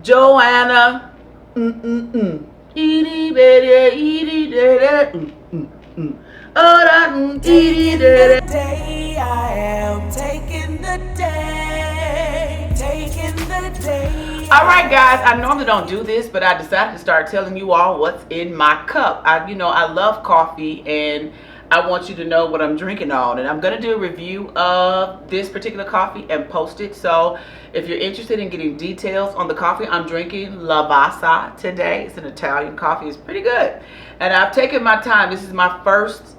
Joanna. Mm-mm-mm. Itty bitty, itty bitty, mm-mm-mm. Oh, that, itty Taking the bitty. day, I am taking the day, taking the day, All right, I guys. I am normally don't do taking. this, but I decided to start telling you all what's in my cup. I love coffee, and I want you to know what I'm drinking on. And I'm gonna do a review of this particular coffee and post it. So, if you're interested in getting details on the coffee, I'm drinking Lavazza today. It's an Italian coffee. It's pretty good, and I've taken my time. This is my first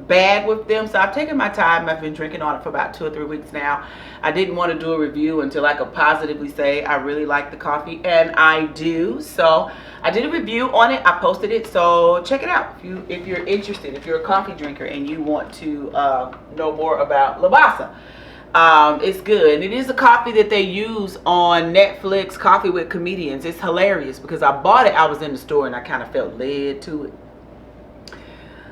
bag with them, so I've taken my time. I've been drinking on it for about 2 or 3 weeks now. I didn't want to do a review until I could positively say I really like the coffee, and I do. So I did a review on it. I posted it, so check it out if you're interested, if you're a coffee drinker and you want to know more about Lavazza. It's good, and it is a coffee that they use on Netflix, Coffee with Comedians. It's hilarious because I bought it. I was in the store and I kind of felt led to it.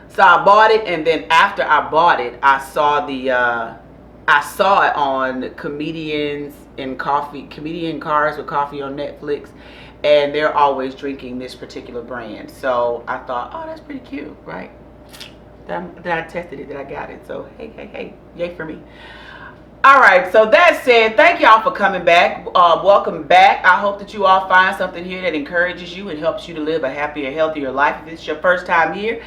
So I bought it, and then after I bought it, I saw it on comedian cars with coffee on Netflix, and they're always drinking this particular brand. So I thought, oh, that's pretty cute, right? That I tested it, that I got it. So hey, yay for me. All right, so that said, thank y'all for coming back. Welcome back. I hope that you all find something here that encourages you and helps you to live a happier, healthier life. If it's your first time here,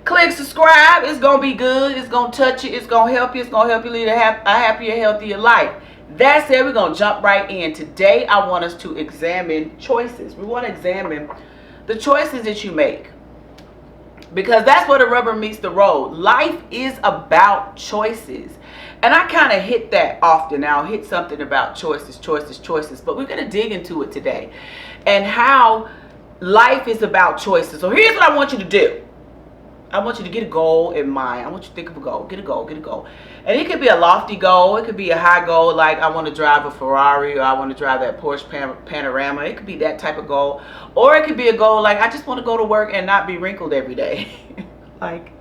click subscribe. It's going to be good. It's going to touch you. It's going to help you. It's going to help you lead a happier, healthier life. That said, we're going to jump right in. Today, I want us to examine choices. We want to examine the choices that you make, because that's where the rubber meets the road. Life is about choices. And I kind of hit that often. I'll hit something about choices, but we're going to dig into it today and how life is about choices. So here's what I want you to do. I want you to get a goal in mind. I want you to think of a goal. Get a goal. And it could be a lofty goal. It could be a high goal, like I want to drive a Ferrari, or I want to drive that Porsche Panorama. It could be that type of goal. Or it could be a goal like I just want to go to work and not be wrinkled every day. Like,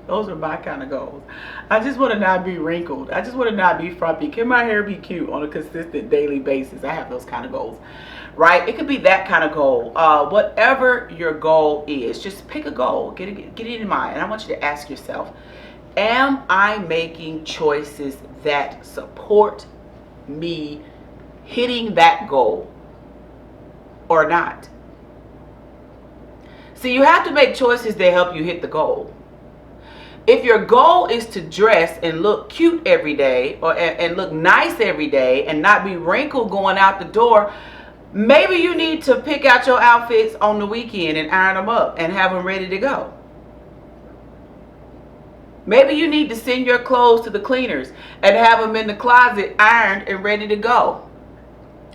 those are my kind of goals. I just want to not be wrinkled. I just want to not be frumpy. Can my hair be cute on a consistent daily basis? I have those kind of goals, right? It could be that kind of goal. Whatever your goal is, just pick a goal. Get it in mind. And I want you to ask yourself, am I making choices that support me hitting that goal or not? See, you have to make choices that help you hit the goal. If your goal is to dress and look cute every day, and look nice every day and not be wrinkled going out the door, maybe you need to pick out your outfits on the weekend and iron them up and have them ready to go. Maybe you need to send your clothes to the cleaners and have them in the closet ironed and ready to go.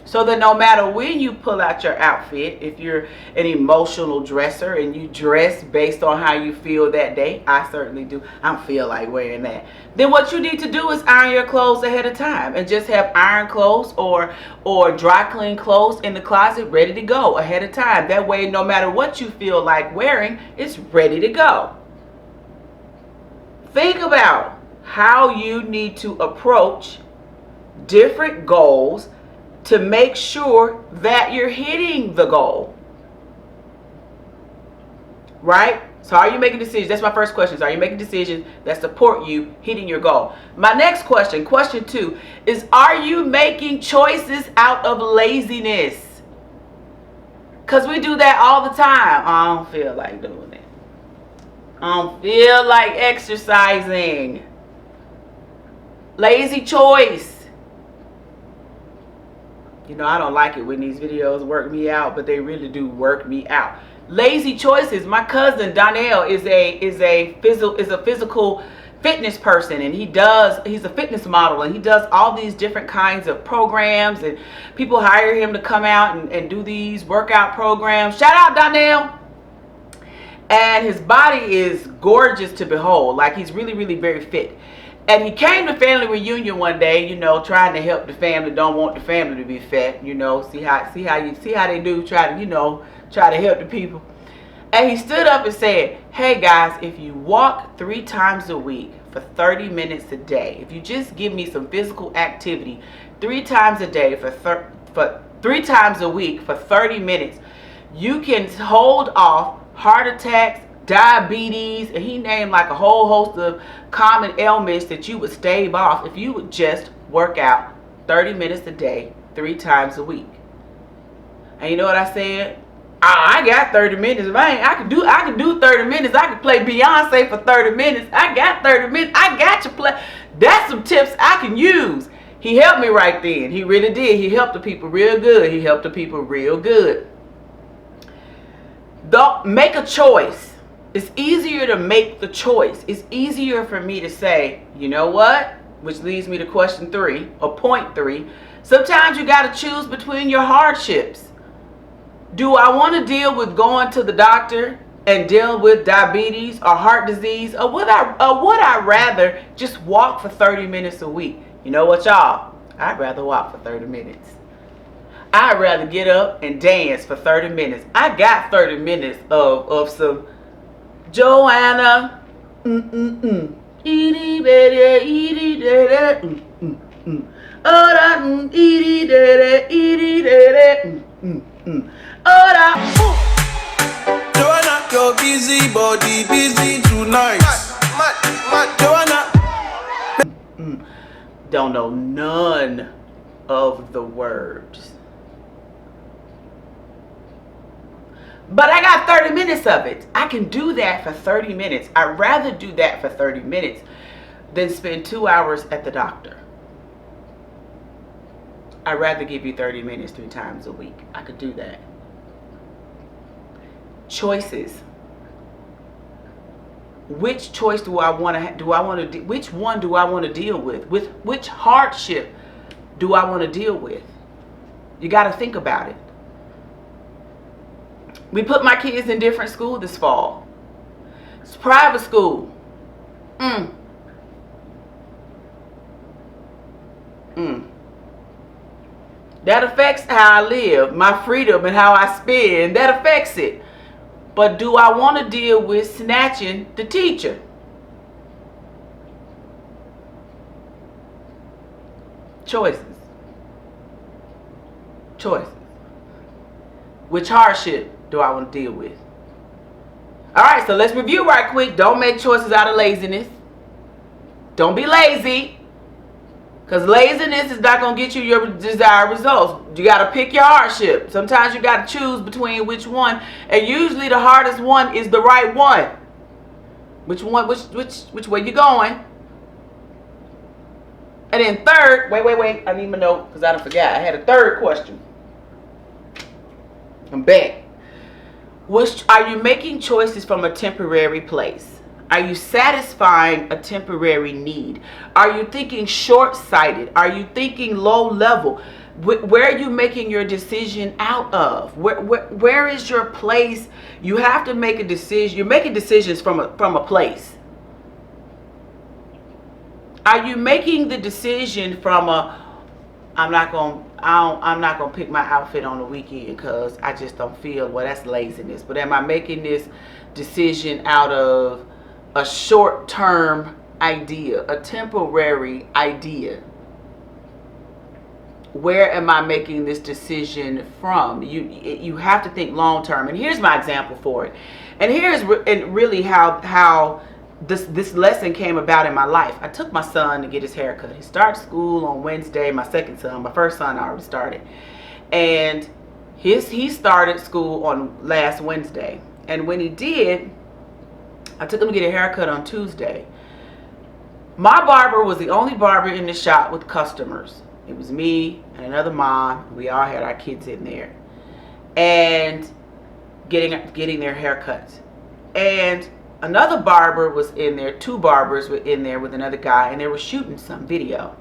So that no matter when you pull out your outfit, if you're an emotional dresser and you dress based on how you feel that day, I certainly do. I don't feel like wearing that. Then what you need to do is iron your clothes ahead of time and just have iron clothes or dry clean clothes in the closet ready to go ahead of time. That way, no matter what you feel like wearing, it's ready to go. Think about how you need to approach different goals to make sure that you're hitting the goal. Right? So are you making decisions? That's my first question. Are you making decisions that support you hitting your goal? My next question 2, is are you making choices out of laziness? Because we do that all the time. I don't feel like doing it. I don't feel like exercising. Lazy choice. You know, I don't like it when these videos work me out, but they really do work me out. Lazy choices. My cousin Donnell is a physical fitness person, and he's a fitness model, and he does all these different kinds of programs, and people hire him to come out and do these workout programs. Shout out Donnell. And his body is gorgeous to behold. Like, he's really, really very fit. And he came to family reunion one day, you know, trying to help the family. Don't want the family to be fat, you know. See how they do, try to help the people. And he stood up and said, "Hey guys, if you walk 3 times a week for 30 minutes a day, if you just give me some physical activity 3 times a day for 3 times a week for 30 minutes, you can hold off heart attacks, diabetes, and he named like a whole host of common ailments that you would stave off if you would just work out 30 minutes a day, 3 times a week. And you know what I said? I got 30 minutes. If I could do 30 minutes. I could play Beyonce for 30 minutes. I got 30 minutes. I got you play. That's some tips I can use. He helped me right then. He really did. He helped the people real good. Don't make a choice. It's easier to make the choice. It's easier for me to say, you know what? Which leads me to question 3 or point 3. Sometimes you got to choose between your hardships. Do I want to deal with going to the doctor and deal with diabetes or heart disease, or would I rather just walk for 30 minutes a week? You know what, y'all? I'd rather walk for 30 minutes. I'd rather get up and dance for 30 minutes. I got 30 minutes of some Joanna. Joanna, your busy body busy tonight. Joanna. Don't know none of the words. But I got 30 minutes of it. I can do that for 30 minutes. I'd rather do that for 30 minutes than spend 2 hours at the doctor. I'd rather give you 30 minutes 3 times a week. I could do that. Choices. Which choice do I want to which one do I want to deal with? With which hardship do I want to deal with? You got to think about it. We put my kids in different school this fall. It's private school. That affects how I live, my freedom and how I spend. That affects it. But do I want to deal with snatching the teacher? Choices. Which hardship do I want to deal with? All right, so let's review right quick. Don't make choices out of laziness. Don't be lazy, because laziness is not going to get you your desired results. You got to pick your hardship. Sometimes you got to choose between which one, and usually the hardest one is the right one. Which way you going? And then third, wait, I need my note because I forgot. I had a third question. I'm back. Are you making choices from a temporary place? Are you satisfying a temporary need? Are you thinking short-sighted? Are you thinking low level? Where are you making your decision out of? Where is your place? You have to make a decision. You're making decisions from a place. Are you making the decision from I'm not gonna pick my outfit on the weekend because I just don't feel, well, that's laziness. But am I making this decision out of a short-term idea, a temporary idea? Where am I making this decision from? You have to think long-term. And here's my example for it. And here's really how this lesson came about in my life. I took my son to get his haircut. He started school on Wednesday. My second son, my first son already started. And he started school on last Wednesday. And when he did, I took him to get a haircut on Tuesday. My barber was the only barber in the shop with customers. It was me and another mom. We all had our kids in there. And getting their haircuts. And another barber was in there. 2 barbers were in there with another guy, and they were shooting some video.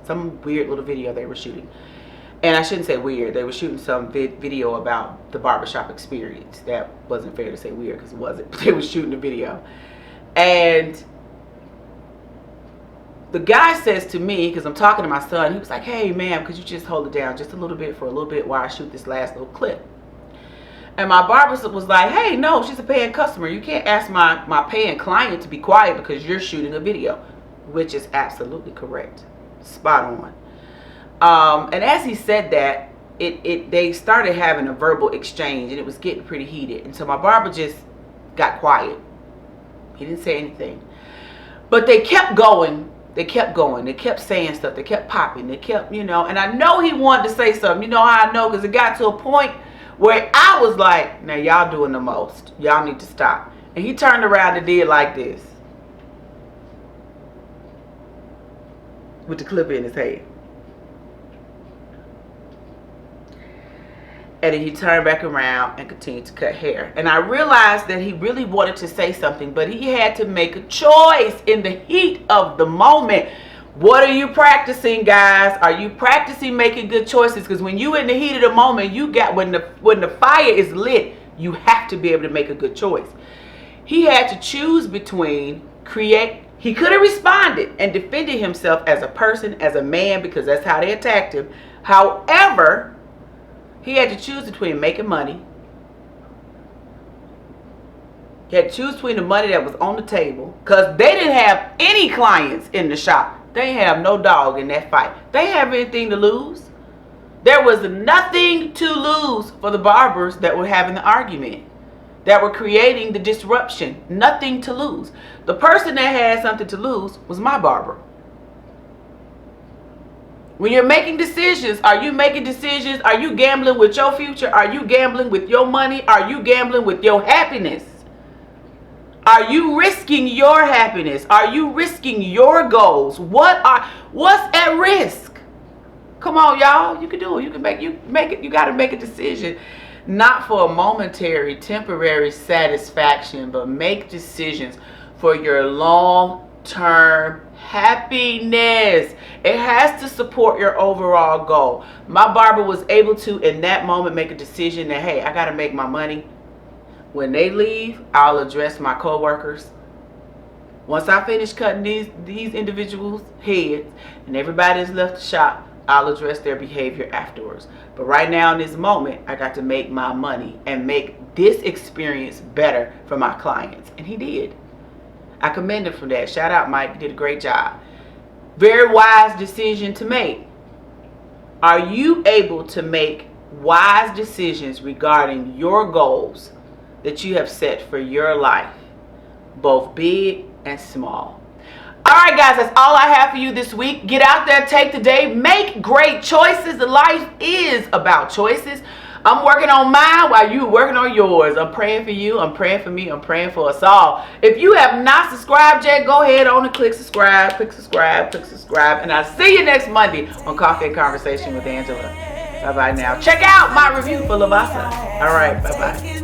Some weird little video they were shooting. And I shouldn't say weird. They were shooting some video about the barbershop experience. That wasn't fair to say weird because it wasn't. But they were shooting a video. And the guy says to me, because I'm talking to my son, he was like, "Hey, ma'am, could you just hold it down just a little bit for a little bit while I shoot this last little clip?" And my barber was like, "Hey, no, she's a paying customer. You can't ask my paying client to be quiet because you're shooting a video," which is absolutely correct. Spot on. And as he said that, they started having a verbal exchange, and it was getting pretty heated. And so my barber just got quiet. He didn't say anything. But they kept going. They kept going. They kept saying stuff. They kept popping. They kept, and I know he wanted to say something. You know how I know? Because it got to a point where I was like, now y'all doing the most. Y'all need to stop. And he turned around and did like this. With the clipper in his head. And then he turned back around and continued to cut hair. And I realized that he really wanted to say something, but he had to make a choice in the heat of the moment. What are you practicing, guys? Are you practicing making good choices? Because when you in the heat of the moment, when the fire is lit, you have to be able to make a good choice. He had to choose between he could have responded and defended himself as a person, as a man, because that's how they attacked him. However, he had to choose between making money. He had to choose between the money that was on the table, because they didn't have any clients in the shop. They have no dog in that fight. They didn't have anything to lose. There was nothing to lose for the barbers that were having the argument, that were creating the disruption. Nothing to lose. The person that had something to lose was my barber. When you're making decisions, are you making decisions? Are you gambling with your future? Are you gambling with your money? Are you gambling with your happiness? Are you risking your happiness? Are you risking your goals? What's at risk? Come on, y'all. You can do it. You make it. You got to make a decision. Not for a momentary, temporary satisfaction, but make decisions for your long-term happiness. It has to support your overall goal. My barber was able to, in that moment, make a decision that, hey, I got to make my money. When they leave, I'll address my coworkers. Once I finish cutting these individuals' heads and everybody's left the shop, I'll address their behavior afterwards. But right now in this moment, I got to make my money and make this experience better for my clients. And he did. I commend him for that. Shout out, Mike. You did a great job. Very wise decision to make. Are you able to make wise decisions regarding your goals that you have set for your life, both big and small? All right, guys, that's all I have for you this week. Get out there, take the day, make great choices. Life is about choices. I'm working on mine while you're working on yours. I'm praying for you. I'm praying for me. I'm praying for us all. If you have not subscribed yet, go ahead on and click subscribe, click subscribe, click subscribe. And I'll see you next Monday on Coffee and Conversation with Angela. Bye-bye now. Check out my review for Lavasa. All right, bye-bye.